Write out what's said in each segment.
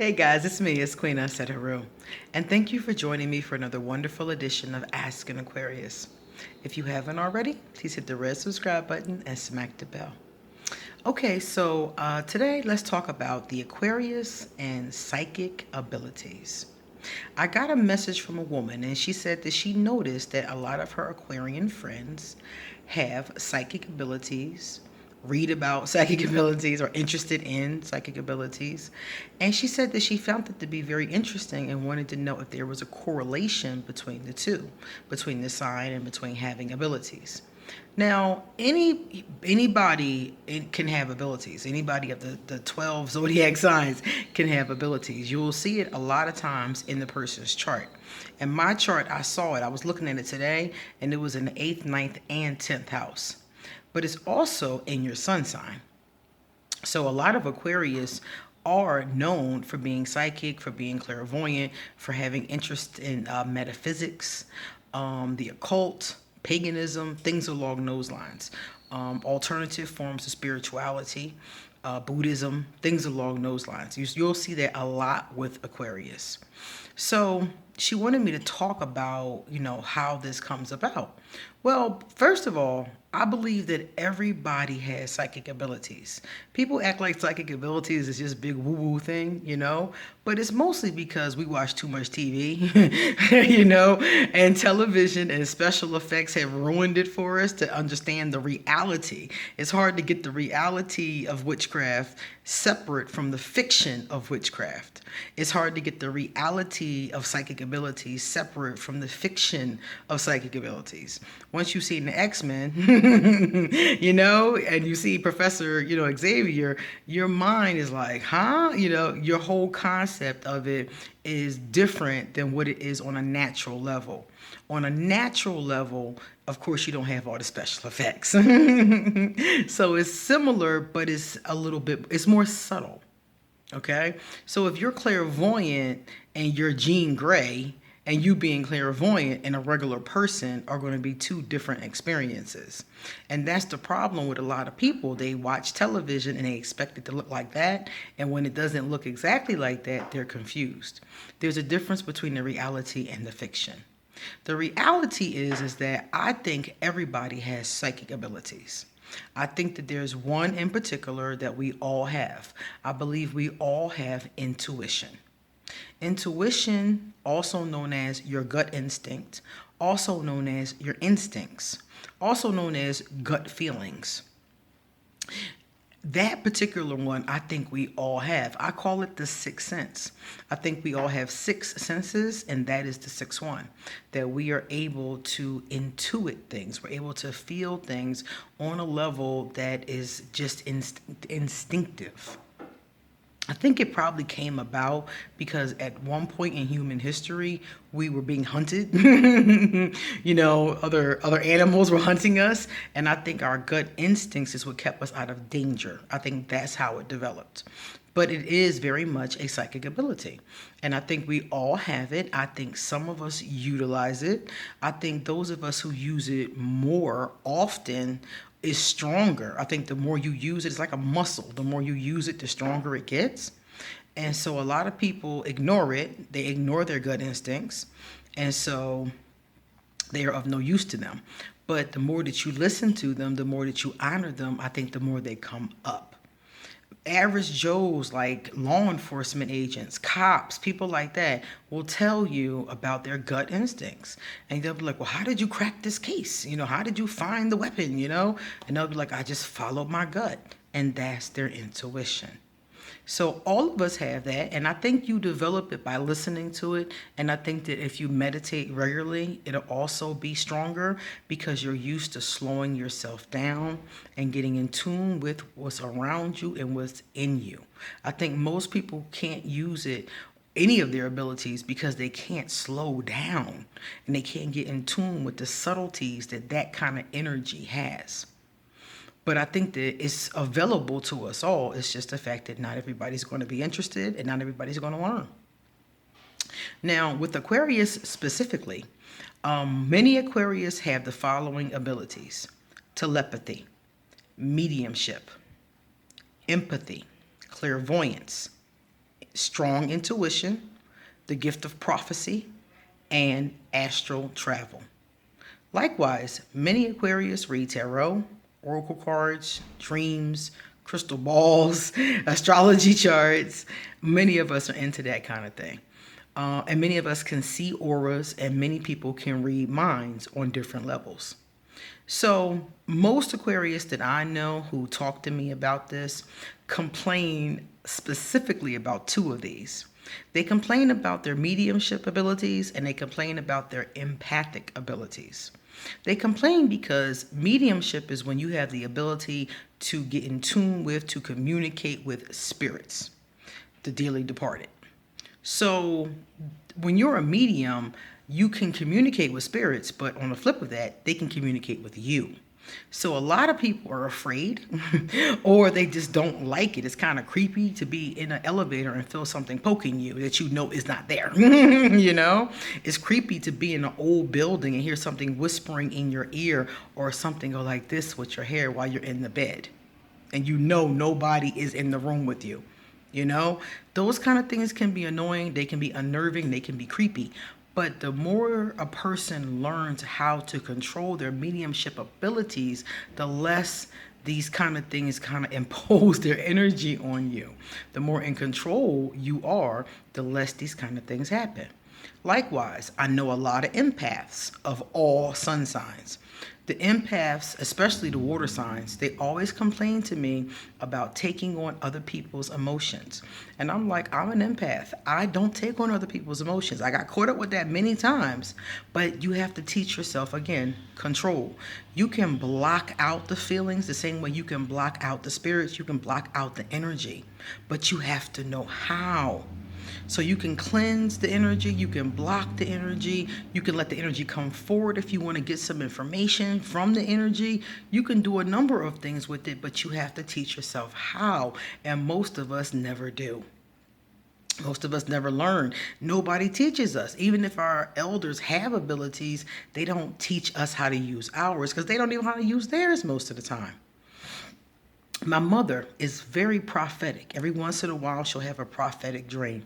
Hey guys, it's Queen Asetaroo, and thank you for joining me for another wonderful edition of Ask an Aquarius. If you haven't already, please hit the red subscribe button and smack the bell. Okay, so today let's talk about the Aquarius and psychic abilities. I got a message from a woman, and she said that she noticed that a lot of her Aquarian friends have psychic abilities, read about psychic abilities, or interested in psychic abilities. And she said that she found it to be very interesting and wanted to know if there was a correlation between the two, between the sign and between having abilities. Now, anybody can have abilities. Anybody of the 12 zodiac signs can have abilities. You will see it a lot of times in the person's chart. In my chart, I saw it. I was looking at it today, and it was in the 8th, ninth, and 10th house. But it's also in your sun sign. So a lot of Aquarius are known for being psychic, for being clairvoyant, for having interest in metaphysics, the occult, paganism, things along those lines. Alternative forms of spirituality, Buddhism, things along those lines. You'll see that a lot with Aquarius. So she wanted me to talk about, how this comes about. Well, first of all, I believe that everybody has psychic abilities. People act like psychic abilities is just a big woo-woo thing, but it's mostly because we watch too much TV, and television and special effects have ruined it for us to understand the reality. It's hard to get the reality of witchcraft separate from the fiction of witchcraft. It's hard to get the reality of psychic abilities separate from the fiction of psychic abilities. Once you've seen the X-Men, and you see Professor, Xavier, your mind is like, huh? Your whole concept of it is different than what it is on a natural level. On a natural level, of course, you don't have all the special effects. So it's similar, but it's more subtle. Okay? So if you're clairvoyant and you're Jean Grey, and you being clairvoyant and a regular person are going to be two different experiences. And that's the problem with a lot of people. They watch television and they expect it to look like that. And when it doesn't look exactly like that, they're confused. There's a difference between the reality and the fiction. The reality is that I think everybody has psychic abilities. I think that there's one in particular that we all have. I believe we all have intuition. Intuition, also known as your gut instinct, also known as your instincts, also known as gut feelings. That particular one, I think we all have. I call it the sixth sense. I think we all have six senses, and that is the sixth one. That we are able to intuit things. We're able to feel things on a level that is just instinctive. I think it probably came about because at one point in human history, we were being hunted. Other animals were hunting us, and I think our gut instincts is what kept us out of danger. I think that's how it developed. But it is very much a psychic ability. And I think we all have it. I think some of us utilize it. I think those of us who use it more often is stronger. I think the more you use it, it's like a muscle. The more you use it, the stronger it gets. And so a lot of people ignore it. They ignore their gut instincts. And so they are of no use to them. But the more that you listen to them, the more that you honor them, I think the more they come up. Average Joes like law enforcement agents, cops, people like that will tell you about their gut instincts. And they'll be like, well, how did you crack this case? How did you find the weapon? And they'll be like, I just followed my gut. And that's their intuition. So all of us have that, and I think you develop it by listening to it, and I think that if you meditate regularly, it'll also be stronger because you're used to slowing yourself down and getting in tune with what's around you and what's in you. I think most people can't use it any of their abilities because they can't slow down and they can't get in tune with the subtleties that kind of energy has. But I think that it's available to us all. It's just the fact that not everybody's going to be interested and not everybody's going to learn. Now, with Aquarius specifically, many Aquarius have the following abilities: telepathy, mediumship, empathy, clairvoyance, strong intuition, the gift of prophecy, and astral travel. Likewise, many Aquarius read tarot, oracle cards, dreams, crystal balls, astrology charts. Many of us are into that kind of thing. And many of us can see auras, and many people can read minds on different levels. So, most Aquarius that I know who talk to me about this complain specifically about two of these. They complain about their mediumship abilities and they complain about their empathic abilities. They complain because mediumship is when you have the ability to get in tune with, to communicate with spirits, the dearly departed. So when you're a medium, you can communicate with spirits, but on the flip of that, they can communicate with you. So a lot of people are afraid or they just don't like it. It's kind of creepy to be in an elevator and feel something poking you that you know is not there. You know, it's creepy to be in an old building and hear something whispering in your ear or something go like this with your hair while you're in the bed and you know nobody is in the room with you. You know, those kind of things can be annoying. They can be unnerving. They can be creepy. But the more a person learns how to control their mediumship abilities, the less these kind of things kind of impose their energy on you. The more in control you are, the less these kind of things happen. Likewise, I know a lot of empaths of all sun signs. The empaths, especially the water signs, they always complain to me about taking on other people's emotions. And I'm like, I'm an empath. I don't take on other people's emotions. I got caught up with that many times, but you have to teach yourself, again, control. You can block out the feelings the same way you can block out the spirits, you can block out the energy, but you have to know how. So you can cleanse the energy, you can block the energy, you can let the energy come forward if you want to get some information from the energy. You can do a number of things with it, but you have to teach yourself how. And most of us never do. Most of us never learn. Nobody teaches us. Even if our elders have abilities, they don't teach us how to use ours because they don't even know how to use theirs most of the time. My mother is very prophetic. Every once in a while, she'll have a prophetic dream.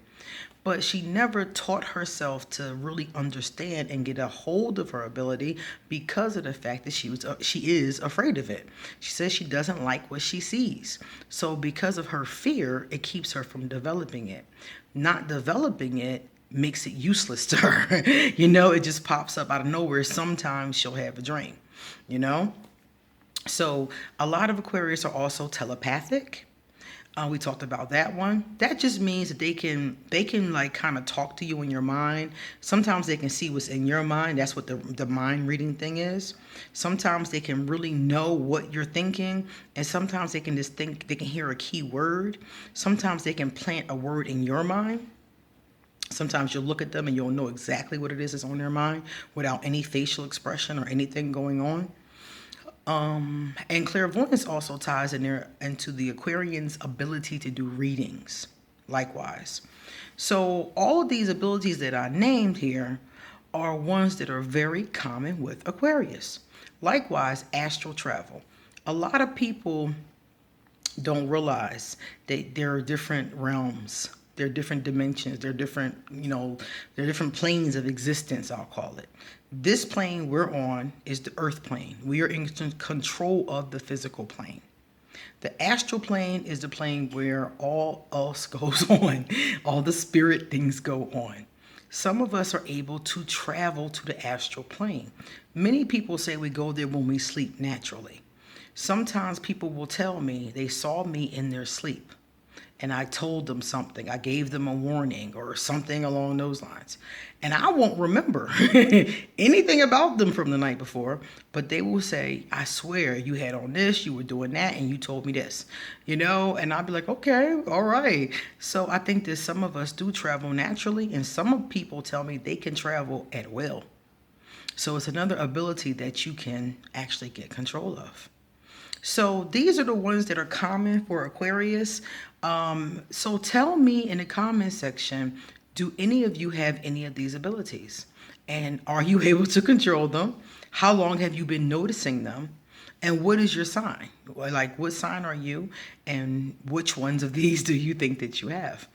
But she never taught herself to really understand and get a hold of her ability because of the fact that she is afraid of it. She says she doesn't like what she sees. So because of her fear, it keeps her from developing it. Not developing it makes it useless to her. You know, it just pops up out of nowhere. Sometimes she'll have a dream, you know? So a lot of Aquarius are also telepathic. We talked about that one. That just means that they can like kind of talk to you in your mind. Sometimes they can see what's in your mind. That's what the mind reading thing is. Sometimes they can really know what you're thinking, and sometimes they can just think, they can hear a key word. Sometimes they can plant a word in your mind. Sometimes you'll look at them and you'll know exactly what it is that's on their mind without any facial expression or anything going on. And clairvoyance also ties into the Aquarian's ability to do readings, likewise. So all of these abilities that I named here are ones that are very common with Aquarius. Likewise, astral travel. A lot of people don't realize that there are different realms. There are different dimensions. There are different, there are different planes of existence, I'll call it. This plane we're on is the earth plane. We are in control of the physical plane. The astral plane is the plane where all else goes on. All the spirit things go on. Some of us are able to travel to the astral plane. Many people say we go there when we sleep naturally. Sometimes people will tell me they saw me in their sleep. And I told them something. I gave them a warning or something along those lines. And I won't remember anything about them from the night before, but they will say, I swear you had on this, you were doing that, and you told me this, and I'll be like, okay, all right. So I think that some of us do travel naturally, and some people tell me they can travel at will. So it's another ability that you can actually get control of. So these are the ones that are common for Aquarius. So tell me in the comment section, do any of you have any of these abilities? And are you able to control them? How long have you been noticing them? And what is your sign? Like, what sign are you? And which ones of these do you think that you have?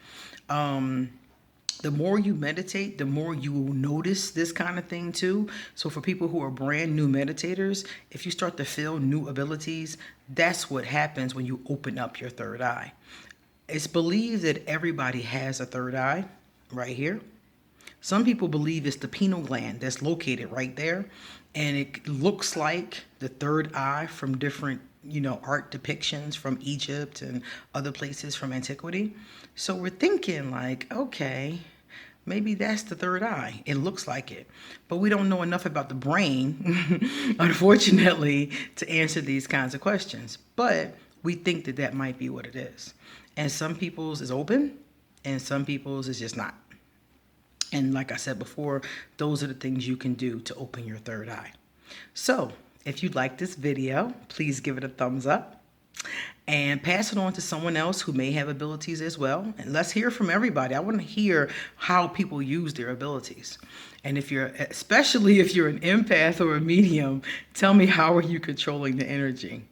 The more you meditate, the more you will notice this kind of thing too. So for people who are brand new meditators, if you start to feel new abilities, that's what happens when you open up your third eye. It's believed that everybody has a third eye right here. Some people believe it's the pineal gland that's located right there, and it looks like the third eye from different, art depictions from Egypt and other places from antiquity. So we're thinking like, okay, maybe that's the third eye. It looks like it. But we don't know enough about the brain, unfortunately, to answer these kinds of questions. But we think that that might be what it is. And some people's is open, and some people's is just not. And like I said before, those are the things you can do to open your third eye. So if you like this video, please give it a thumbs up and pass it on to someone else who may have abilities as well. And let's hear from everybody. I want to hear how people use their abilities. And especially if you're an empath or a medium, tell me, how are you controlling the energy?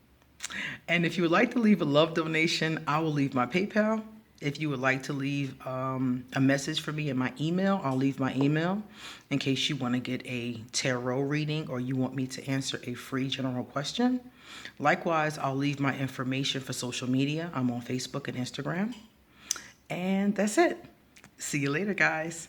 And if you would like to leave a love donation, I will leave my PayPal. If you would like to leave a message for me in my email, I'll leave my email in case you want to get a tarot reading or you want me to answer a free general question. Likewise, I'll leave my information for social media. I'm on Facebook and Instagram. And that's it. See you later, guys.